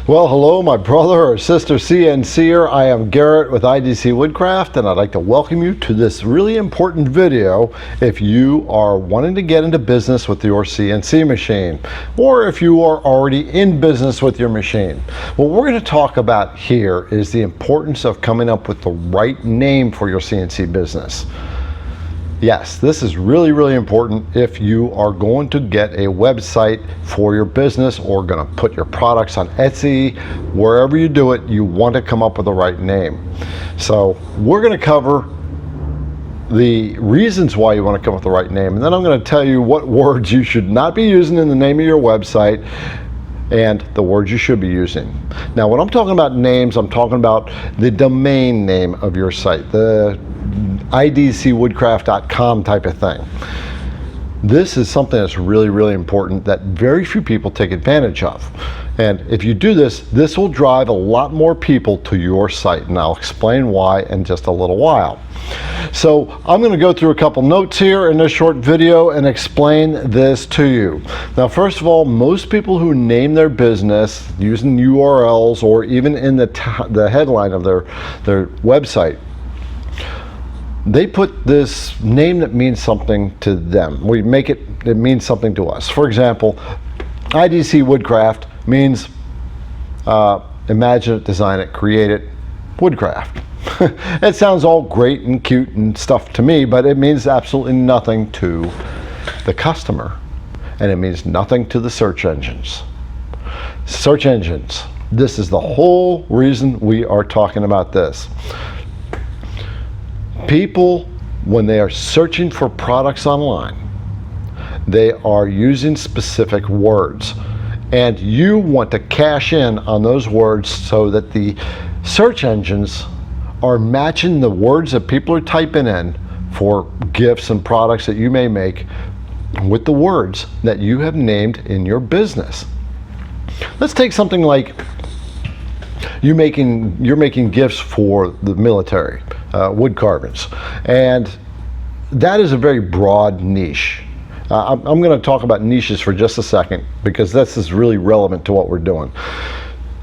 Well, hello, my brother or sister CNCer. I am Garrett with IDC Woodcraft, and I'd like to welcome you to this really important video if you are wanting to get into business with your CNC machine, or if you are already in business with your machine. What we're going to talk about here is the importance of coming up with the right name for your CNC business. Yes, this is really, really important if you are going to get a website for your business or going to put your products on Etsy. Wherever you do it, you want to come up with the right name. So we're going to cover the reasons why you want to come up with the right name, and then I'm going to tell you what words you should not be using in the name of your website and the words you should be using. Now, when I'm talking about names, I'm talking about the domain name of your site, the idcwoodcraft.com type of thing. This is something that's really, really important that very few people take advantage of. And if you do this, this will drive a lot more people to your site, and I'll explain why in just a little while. So I'm going to go through a couple notes here in this short video and explain this to you. Now, first of all, most people who name their business using URLs or even in the headline of their website, they put this name that means something to them. We make it means something to us. For example, IDC Woodcraft means imagine it, design it, create it, woodcraft. It sounds all great and cute and stuff to me, but it means absolutely nothing to the customer, and it means nothing to the search engines. Search engines. This is the whole reason we are talking about this. People, when they are searching for products online, they are using specific words, and you want to cash in on those words so that the search engines are matching the words that people are typing in for gifts and products that you may make with the words that you have named in your business. Let's take something like you're making gifts for the military, wood carvings, and that is a very broad niche. I'm going to talk about niches for just a second because this is really relevant to what we're doing.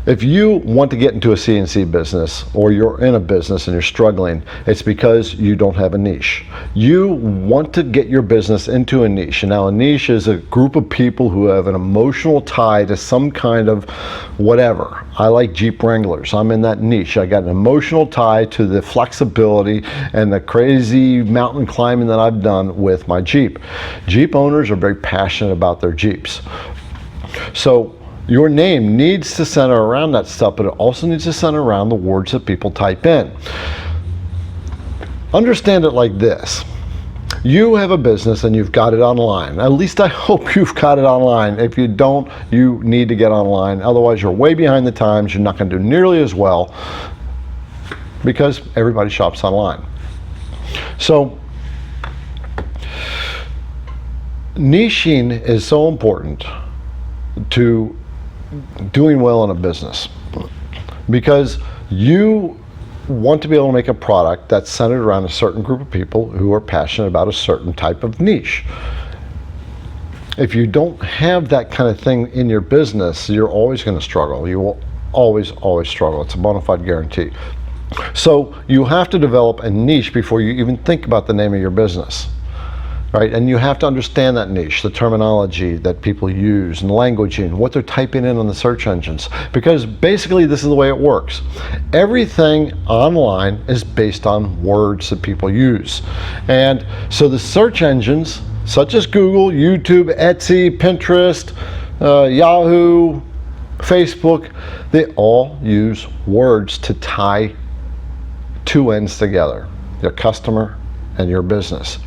If you want to get into a CNC business, or you're in a business and you're struggling, it's because you don't have a niche. You want to get your business into a niche. And now a niche is a group of people who have an emotional tie to some kind of whatever. I like Jeep Wranglers. I'm in that niche. I got an emotional tie to the flexibility and the crazy mountain climbing that I've done with my Jeep. Jeep owners are very passionate about their Jeeps. So your name needs to center around that stuff, but it also needs to center around the words that people type in. Understand it like this. You have a business and you've got it online. At least I hope you've got it online. If you don't, you need to get online. Otherwise, you're way behind the times. You're not going to do nearly as well because everybody shops online. So niching is so important to doing well in a business, because you want to be able to make a product that's centered around a certain group of people who are passionate about a certain type of niche. If you don't have that kind of thing in your business, you're always going to struggle. You will always struggle. It's a bona fide guarantee. So you have to develop a niche before you even think about the name of your business. Right? And you have to understand that niche, the terminology that people use, and languaging, what they're typing in on the search engines. Because basically this is the way it works. Everything online is based on words that people use. And so the search engines, such as Google, YouTube, Etsy, Pinterest, Yahoo, Facebook, they all use words to tie two ends together, your customer and your business.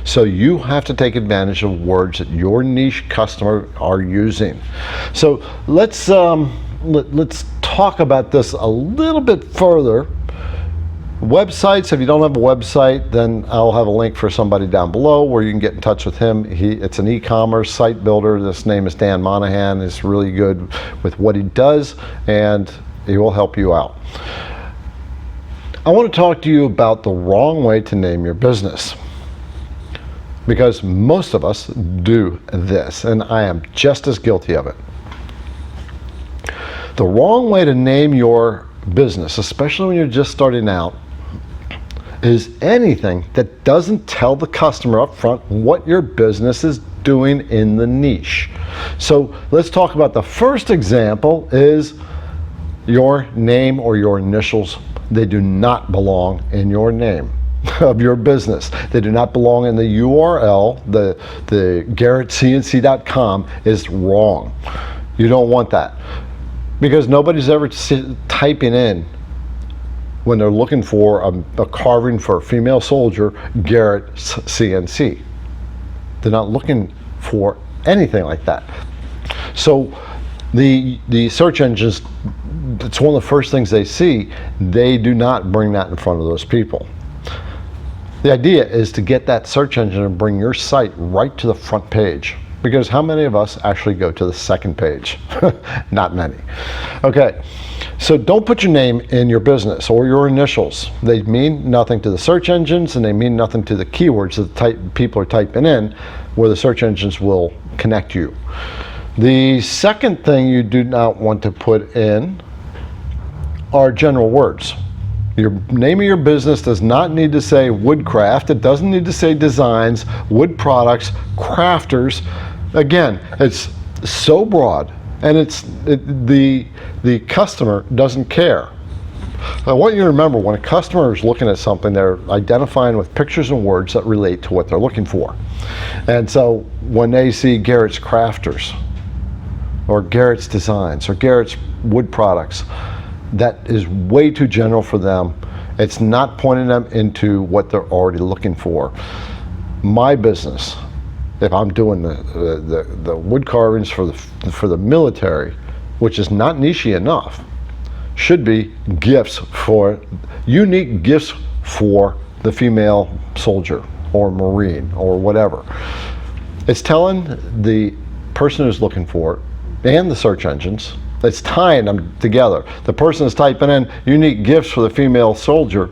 So you have to take advantage of words that your niche customer are using. So let's talk about this a little bit further. Websites, if you don't have a website, then I'll have a link for somebody down below where you can get in touch with him. It's an e-commerce site builder. This name is Dan Monahan. He's really good with what he does, and he will help you out. I want to talk to you about the wrong way to name your business, because most of us do this, and I am just as guilty of it. The wrong way to name your business, especially when you're just starting out, is anything that doesn't tell the customer up front what your business is doing in the niche. So let's talk about the first example is your name or your initials. They do not belong in your name of your business. They do not belong in the URL. The GarrettCNC.com is wrong. You don't want that, because nobody's ever typing in, when they're looking for a carving for a female soldier, Garrett CNC. They're not looking for anything like that. So the search engines, it's one of the first things they see. They do not bring that in front of those people. The idea is to get that search engine and bring your site right to the front page, because how many of us actually go to the second page? Not many. Okay, so don't put your name in your business or your initials. They mean nothing to the search engines, and they mean nothing to the keywords that people are typing in, where the search engines will connect you. The second thing you do not want to put in are general words. Your name of your business does not need to say woodcraft. It doesn't need to say designs, wood products, crafters. Again, it's so broad, and the customer doesn't care. I want you to remember, when a customer is looking at something, they're identifying with pictures and words that relate to what they're looking for. And so when they see Garrett's Crafters, or Garrett's Designs, or Garrett's Wood Products, that is way too general for them. It's not pointing them into what they're already looking for. My business, if I'm doing the wood carvings for the military, which is not niche enough, should be unique gifts for the female soldier or Marine or whatever. It's telling the person who's looking for it and the search engines, it's tying them together. The person is typing in unique gifts for the female soldier,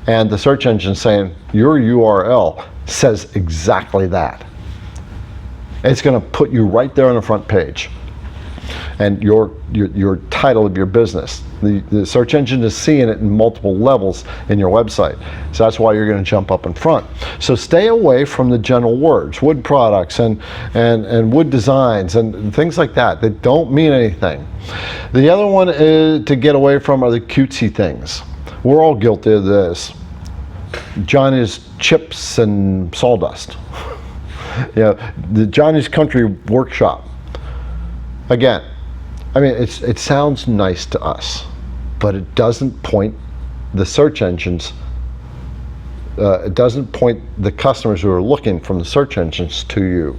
and the search engine saying your URL says exactly that. It's going to put you right there on the front page, and your title of your business. The search engine is seeing it in multiple levels in your website, so that's why you're going to jump up in front. So stay away from the general words, wood products and wood designs and things like that that don't mean anything. The other one is to get away from are the cutesy things. We're all guilty of this. Johnny's chips and sawdust. The Johnny's Country Workshop. Again, I mean, it sounds nice to us, but it doesn't point the search engines, it doesn't point the customers who are looking from the search engines to you.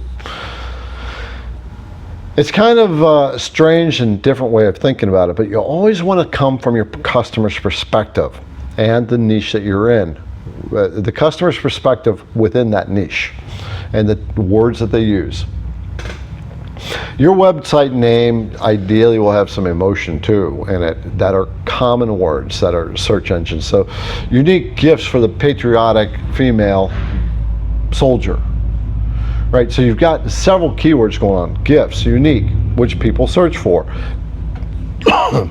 It's kind of a strange and different way of thinking about it, but you always want to come from your customer's perspective and the niche that you're in. The customer's perspective within that niche and the words that they use. Your website name ideally will have some emotion too in it that are common words that are search engines. So unique gifts for the patriotic female soldier. Right, so you've got several keywords going on. Gifts, unique, which people search for.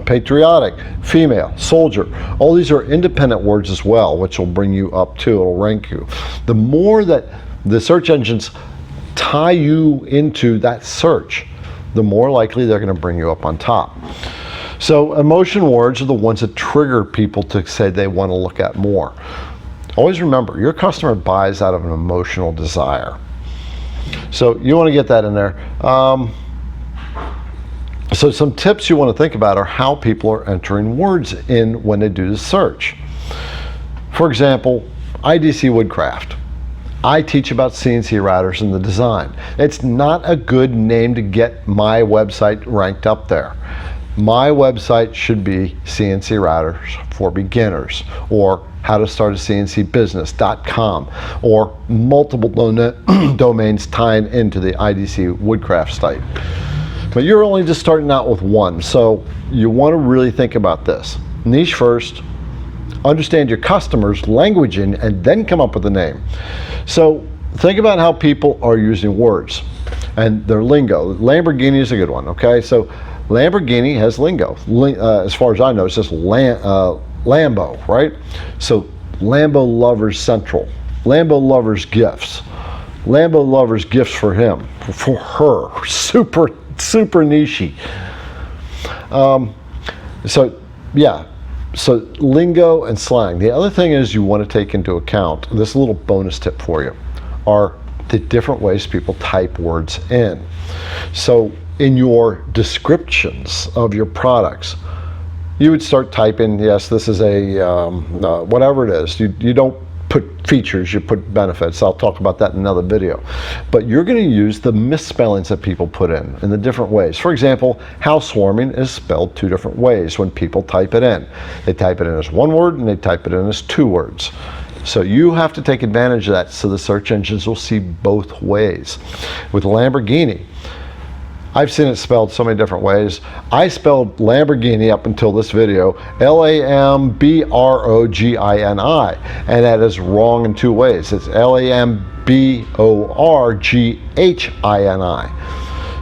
Patriotic, female, soldier. All these are independent words as well, which will bring you up too, it'll rank you. The more that the search engines tie you into that search, the more likely they're going to bring you up on top. So emotion words are the ones that trigger people to say they want to look at more. Always remember, your customer buys out of an emotional desire. So you want to get that in there. So some tips you want to think about are how people are entering words in when they do the search. For example, IDC Woodcraft. I teach about CNC routers and the design. It's not a good name to get my website ranked up there. My website should be CNC routers for beginners, or how to start a CNC business.com, or multiple domains tying into the IDC Woodcraft site. But you're only just starting out with one, so you want to really think about this. Niche first, understand your customers' languaging, and then come up with a name. So think about how people are using words and their lingo. Lamborghini is a good one, okay? So Lamborghini has Lingo. As far as I know, it's just Lambo, right? So Lambo lovers central. Lambo lovers gifts. Lambo lovers gifts for him, for her. Super nichey. So yeah. So lingo and slang. The other thing is you want to take into account, this little bonus tip for you, are the different ways people type words in. So in your descriptions of your products, you would start typing, yes, this is a, whatever it is. You don't put features, you put benefits. I'll talk about that in another video. But you're going to use the misspellings that people put in the different ways. For example, housewarming is spelled 2 different ways when people type it in. They type it in as 1 word and they type it in as 2 words. So you have to take advantage of that so the search engines will see both ways. With Lamborghini, I've seen it spelled so many different ways. I spelled Lamborghini up until this video, Lambrogini, and that is wrong in 2 ways. It's Lamborghini.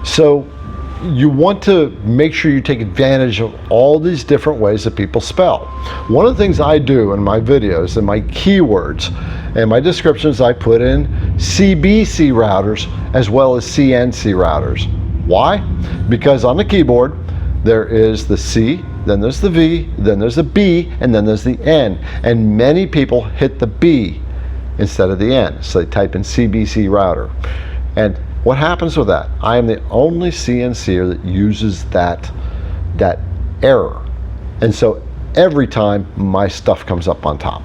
So you want to make sure you take advantage of all these different ways that people spell. One of the things I do in my videos and my keywords and my descriptions, I put in CBC routers as well as CNC routers. Why? Because on the keyboard there is the C, then there's the V, then there's the B, and then there's the N. And many people hit the B instead of the N. So they type in CBC router. And what happens with that? I am the only CNCer that uses that error. And so every time my stuff comes up on top.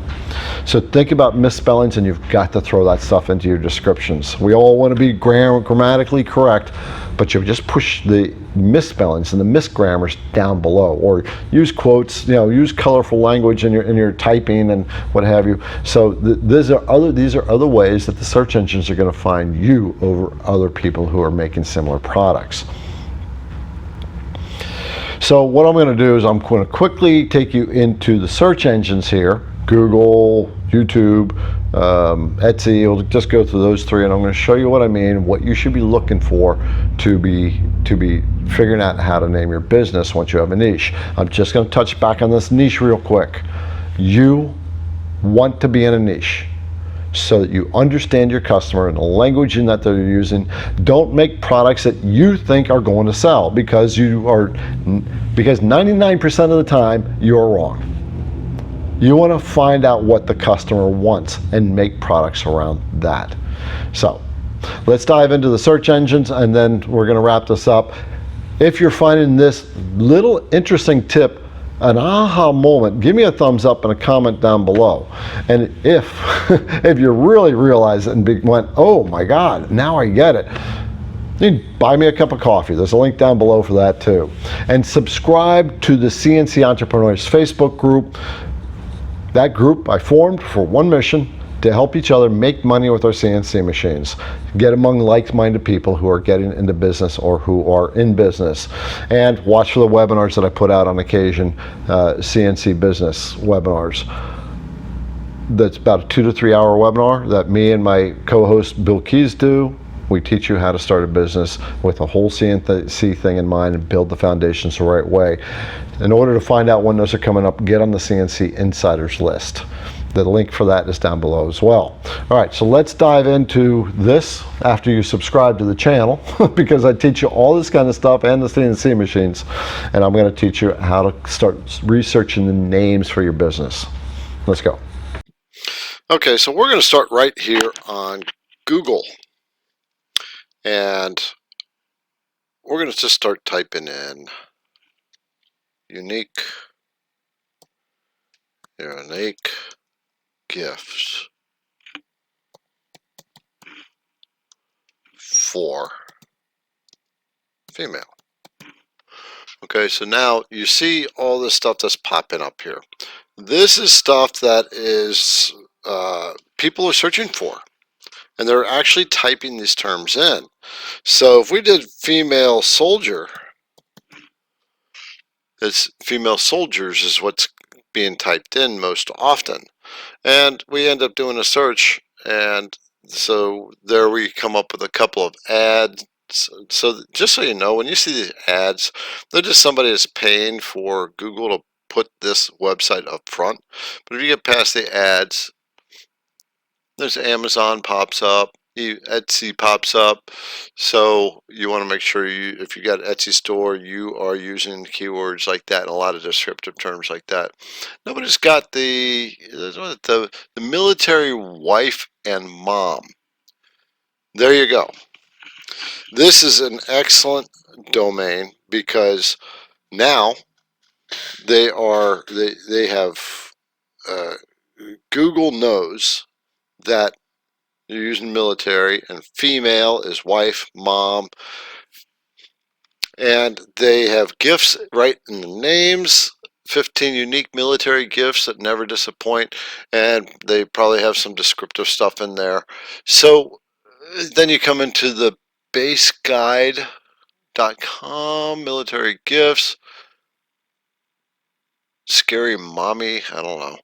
So think about misspellings, and you've got to throw that stuff into your descriptions. We all want to be grammatically correct, but you just push the misspellings and the misgrammars down below, or use quotes, use colorful language in your typing and what have you. So these are other ways that the search engines are going to find you over other people who are making similar products. So what I'm going to do is I'm going to quickly take you into the search engines here. Google, YouTube, Etsy. We'll just go through those 3, and I'm going to show you what I mean, what you should be looking for to be figuring out how to name your business once you have a niche. I'm just going to touch back on this niche real quick. You want to be in a niche so that you understand your customer and the language in that they're using. Don't make products that you think are going to sell, because 99% of the time you're wrong. You want to find out what the customer wants and make products around that. So let's dive into the search engines, and then we're going to wrap this up. If you're finding this little interesting tip an aha moment, give me a thumbs up and a comment down below. And if you really realize it and went, oh my God, now I get it, you can buy me a cup of coffee. There's a link down below for that too. And subscribe to the CNC Entrepreneurs Facebook group. That group I formed for one mission: to help each other make money with our CNC machines. Get among like-minded people who are getting into business or who are in business. And watch for the webinars that I put out on occasion, CNC business webinars. That's about a 2 to 3 hour webinar that me and my co-host Bill Keys do. We teach you how to start a business with a whole CNC thing in mind and build the foundations the right way. In order to find out when those are coming up, get on the CNC Insiders list. The link for that is down below as well. All right, so let's dive into this after you subscribe to the channel, because I teach you all this kind of stuff and the CNC machines, and I'm going to teach you how to start researching the names for your business. Let's go. Okay, so we're going to start right here on Google, and we're going to just start typing in unique gifts for female. Okay, so now you see all this stuff that's popping up here. This is stuff that is people are searching for, and they're actually typing these terms in. So if we did female soldier, it's female soldiers is what's being typed in most often, and we end up doing a search, and so there we come up with a couple of ad So just so you know, when you see these ads, they're just somebody that's paying for Google to put this website up front. But if you get past the ads, there's Amazon pops up, Etsy pops up. So you want to make sure if you got Etsy store, you are using keywords like that and a lot of descriptive terms like that. Nobody's got the military wife and mom. There you go. This is an excellent domain because now they have uh, Google knows that you're using military and female is wife, mom, and they have gifts right in the names. 15 unique military gifts that never disappoint, and they probably have some descriptive stuff in there. So then you come into the base guide.com military gifts. Scary mommy, I don't know.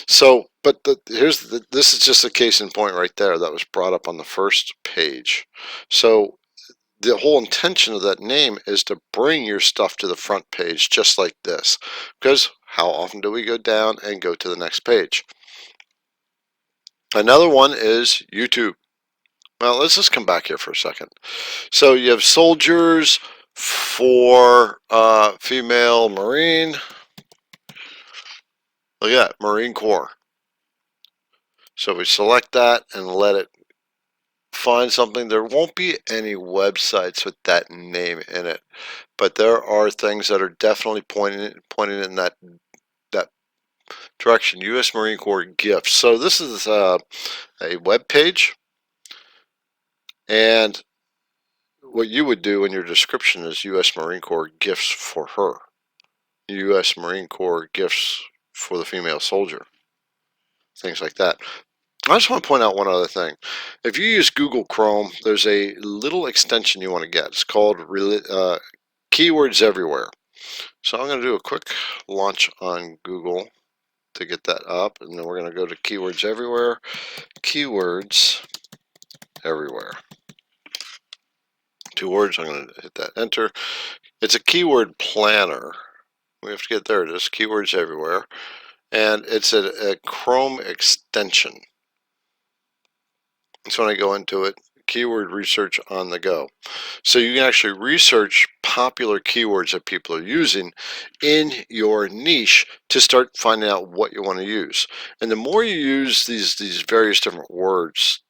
So, but this is just a case in point right there that was brought up on the first page. So the whole intention of that name is to bring your stuff to the front page just like this, because how often do we go down and go to the next page? Another one is YouTube. Well, let's just come back here for a second. So you have soldiers for female Marine. Look at that, Marine Corps. So we select that and let it find something. There won't be any websites with that name in it, but there are things that are definitely pointing in that direction. U.S. Marine Corps gifts. So this is a web page, and what you would do in your description is U.S. Marine Corps gifts for her, U.S. Marine Corps gifts for the female soldier, things like that. I just want to point out one other thing. If you use Google Chrome, there's a little extension you want to get. It's called Keywords Everywhere. So I'm going to do a quick launch on Google to get that up, and then we're going to go to Keywords Everywhere. Keywords Everywhere. 2 words. I'm going to hit that enter. It's a keyword planner. We have to get there. It is Keywords Everywhere, and it's a Chrome extension. So when I go into it, keyword research on the go. So you can actually research popular keywords that people are using in your niche to start finding out what you want to use. And the more you use these various different words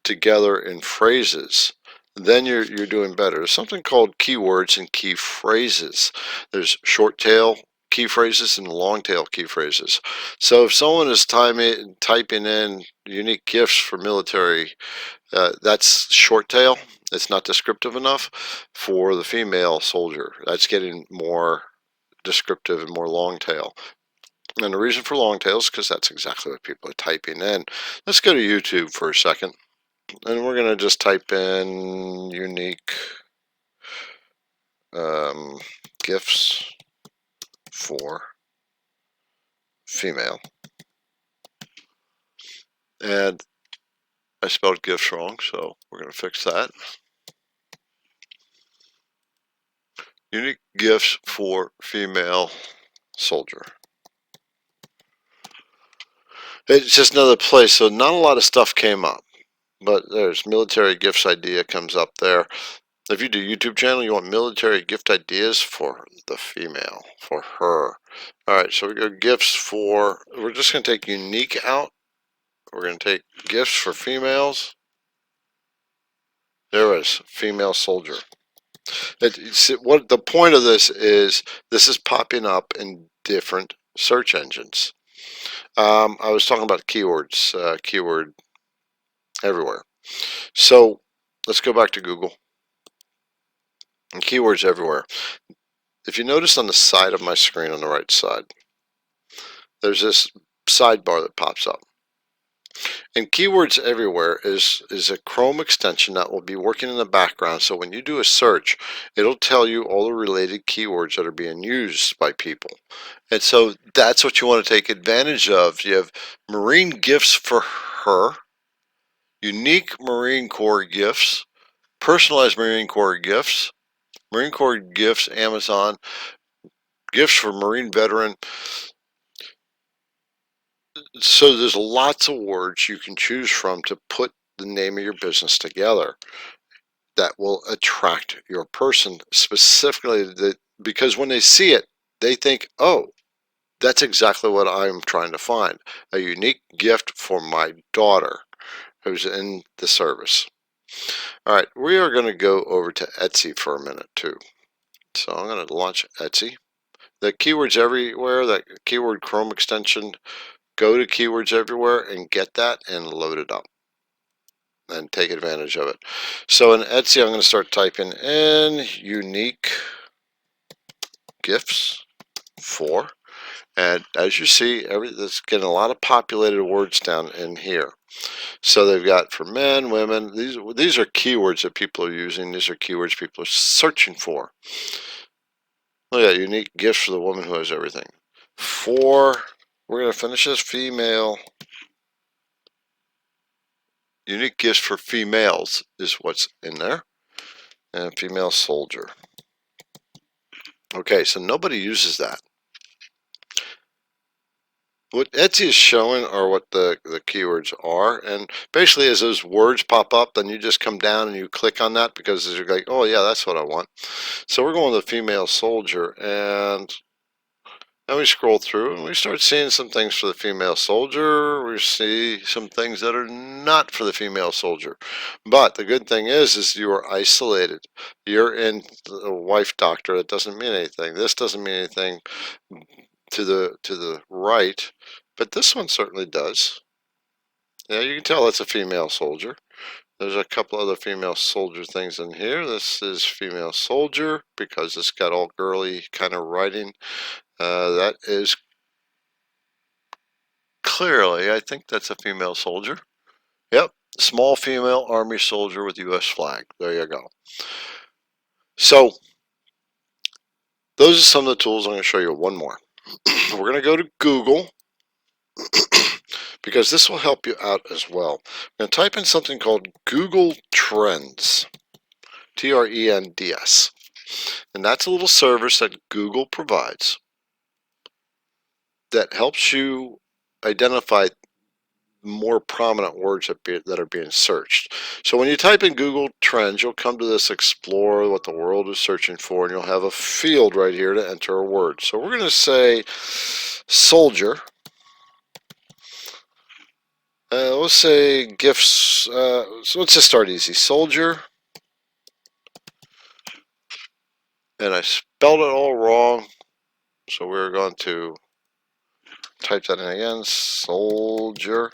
together in phrases, then you're doing better. There's something called keywords and key phrases. There's short tail key phrases and long tail key phrases. So if someone is typing in unique gifts for military, that's short tail. It's not descriptive enough. For the female soldier, that's getting more descriptive and more long tail. And the reason for long tail is because that's exactly what people are typing in. Let's go to YouTube for a second. And we're going to just type in unique gifts for female. And I spelled gifts wrong, so we're going to fix that. Unique gifts for female soldier. It's just another place, so not a lot of stuff came up. But there's military gifts idea comes up there. If you do YouTube channel, you want military gift ideas for the female, for her. All right, so we go gifts for, we're just going to take unique out. We're going to take gifts for females. There is female soldier. What the point of this is popping up in different search engines. I was talking about keywords, keyword everywhere. So let's go back to Google. And keywords everywhere. If you notice on the side of my screen on the right side, there's this sidebar that pops up. And keywords everywhere is a Chrome extension that will be working in the background. So when you do a search, it'll tell you all the related keywords that are being used by people. And so that's what you want to take advantage of. You have Marine gifts for her, unique Marine Corps gifts, Personalized Marine Corps gifts. Marine Corps gifts, Amazon. Gifts for Marine veteran. So there's lots of words you can choose from to put the name of your business together that will attract your person specifically, because when they see it, they think, oh, that's exactly what I'm trying to find. A unique gift for my daughter who's in the service. All right, we are going to go over to Etsy for a minute too. So I'm going to launch Etsy. The keywords everywhere, that keyword Chrome extension, go to keywords everywhere and get that and load it up and take advantage of it. So in Etsy, I'm going to start typing in unique gifts for, and as you see, it's getting a lot of populated words down in here. So they've got for men, women. These are keywords that people are using. These are keywords people are searching for. Look at that, unique gifts for the woman who has everything. For, we're going to finish this, female. Unique gifts for females is what's in there. And female soldier. Okay, so nobody uses that. What Etsy is showing are what the keywords are, and basically as those words pop up, then you just come down and you click on that because you're like, oh yeah, that's what I want. So we're going to the female soldier, and then we scroll through and we start seeing some things for the female soldier. We see some things that are not for the female soldier. But the good thing is you are isolated. You're in the wife doctor. That doesn't mean anything. This doesn't mean anything to the right, but this one certainly does. Yeah, you can tell it's a female soldier. There's a couple other female soldier things in here. This is female soldier because it's got all girly kind of writing. That is clearly, I think that's a female soldier. Yep, small female army soldier with U.S. flag. There you go. So those are some of the tools. I'm going to show you one more. We're going to go to Google because this will help you out as well. I'm going to type in something called Google Trends, Trends, and that's a little service that Google provides that helps you identify more prominent words that are being searched. So when you type in Google Trends, you'll come to this explore what the world is searching for, and you'll have a field right here to enter a word. So we're going to say soldier. Let's say gifts. So let's just start easy. Soldier. And I spelled it all wrong. So we're going to type that in again. Soldier.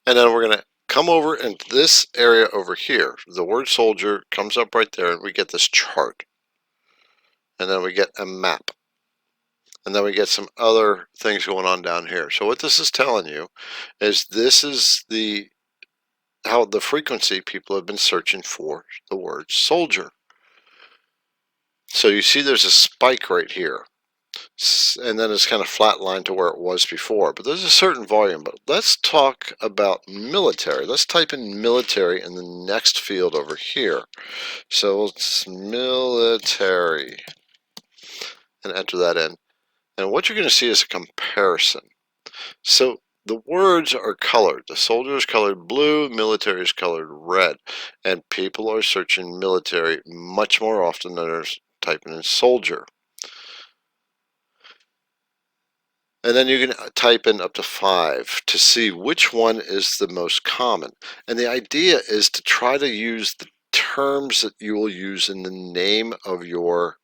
And then we're going to come over into this area over here. The word soldier comes up right there, and we get this chart. And then we get a map. And then we get some other things going on down here. So what this is telling you is this is how the frequency people have been searching for the word soldier. So you see there's a spike right here. And then it's kind of flatlined to where it was before. But there's a certain volume. But let's talk about military. Let's type in military in the next field over here. So it's military. And enter that in. And what you're going to see is a comparison. So the words are colored. The soldier is colored blue, military is colored red. And people are searching military much more often than they're typing in soldier. And then you can type in up to 5 to see which one is the most common. And the idea is to try to use the terms that you will use in the name of your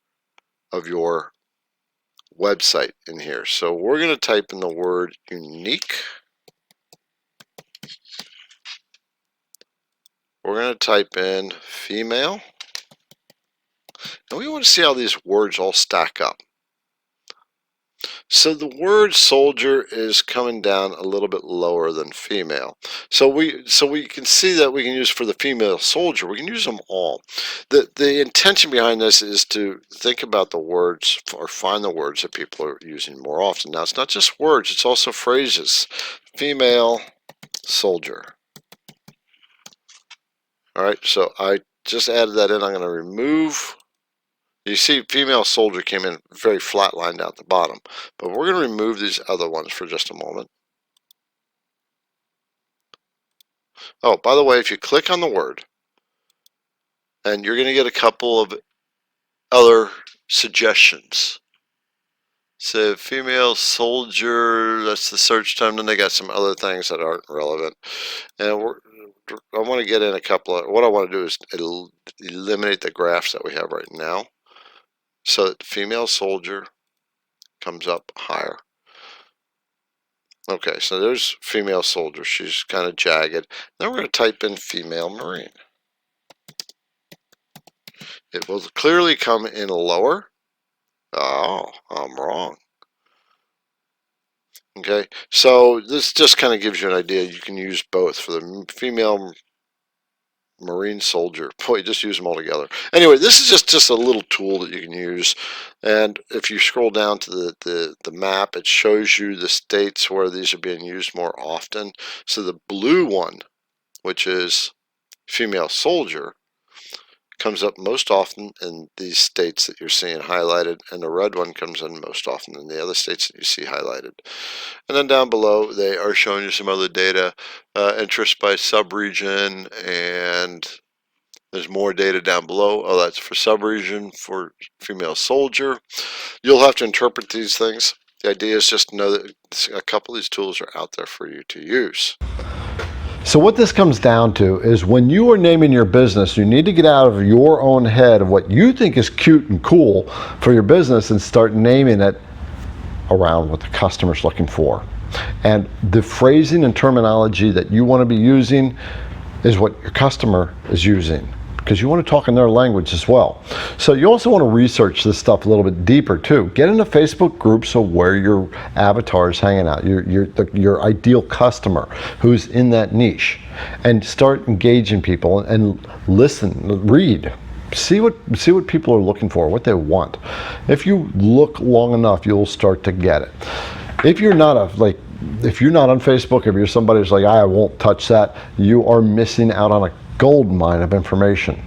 website in here. So we're going to type in the word unique. We're going to type in female. And we want to see how these words all stack up. So the word soldier is coming down a little bit lower than female. So we can see that we can use for the female soldier, we can use them all. The intention behind this is to think about the words or find the words that people are using more often. Now it's not just words, it's also phrases. Female soldier. All right, so I just added that in. I'm going to remove. You see female soldier came in very flat line down at the bottom, but we're going to remove these other ones for just a moment. Oh, by the way, if you click on the word, and you're going to get a couple of other suggestions. So female soldier, that's the search term. Then they got some other things that aren't relevant. And I want to get in a couple of, what I want to do is eliminate the graphs that we have right now. So that female soldier comes up higher. Okay, so there's female soldier. She's kind of jagged. Then we're going to type in female marine. It will clearly come in lower. Oh, I'm wrong. Okay, so this just kind of gives you an idea. You can use both for the female marine soldier. Boy, just use them all together. Anyway, this is just a little tool that you can use. And if you scroll down to the map, it shows you the states where these are being used more often. So the blue one, which is female soldier, comes up most often in these states that you're seeing highlighted, and the red one comes in most often in the other states that you see highlighted. And then down below they are showing you some other data, interest by subregion, and there's more data down below. Oh, that's for subregion for female soldier. You'll have to interpret these things. The idea is just to know that a couple of these tools are out there for you to use. So what this comes down to is when you are naming your business, you need to get out of your own head of what you think is cute and cool for your business and start naming it around what the customer's looking for. And the phrasing and terminology that you want to be using is what your customer is using, because you want to talk in their language as well. So you also want to research this stuff a little bit deeper too. Get in a Facebook group so where your avatar is hanging out, your ideal customer who's in that niche, and start engaging people and listen, read. See what people are looking for, what they want. If you look long enough, you'll start to get it. If you're not on Facebook, if you're somebody who's like, I won't touch that, you are missing out on a gold mine of information.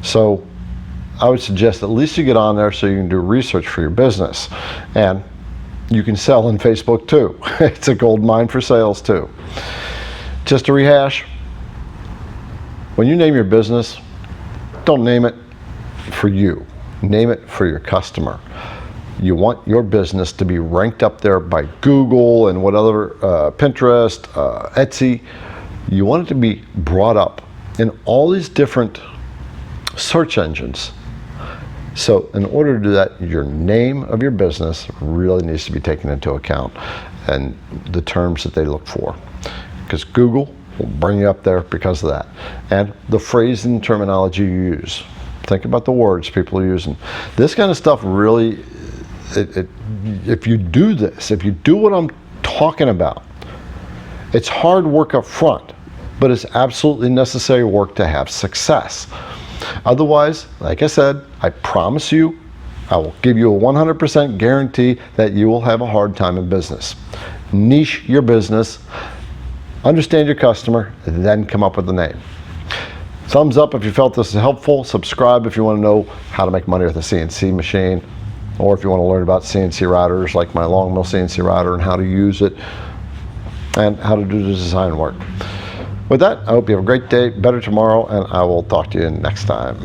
So I would suggest at least you get on there so you can do research for your business. And you can sell in Facebook too. It's a gold mine for sales too. Just to rehash, when you name your business, don't name it for you. Name it for your customer. You want your business to be ranked up there by Google and whatever, Pinterest, Etsy. You want it to be brought up in all these different search engines. So in order to do that, your name of your business really needs to be taken into account and the terms that they look for, because Google will bring you up there because of that. And the phrase and terminology you use. Think about the words people are using. This kind of stuff really, if you do this, if you do what I'm talking about, it's hard work up front, but it's absolutely necessary work to have success. Otherwise, like I said, I promise you, I will give you a 100% guarantee that you will have a hard time in business. Niche your business, understand your customer, and then come up with a name. Thumbs up if you felt this is helpful. Subscribe if you want to know how to make money with a CNC machine, or if you want to learn about CNC routers like my long mill CNC router and how to use it and how to do the design work. With that, I hope you have a great day, better tomorrow, and I will talk to you next time.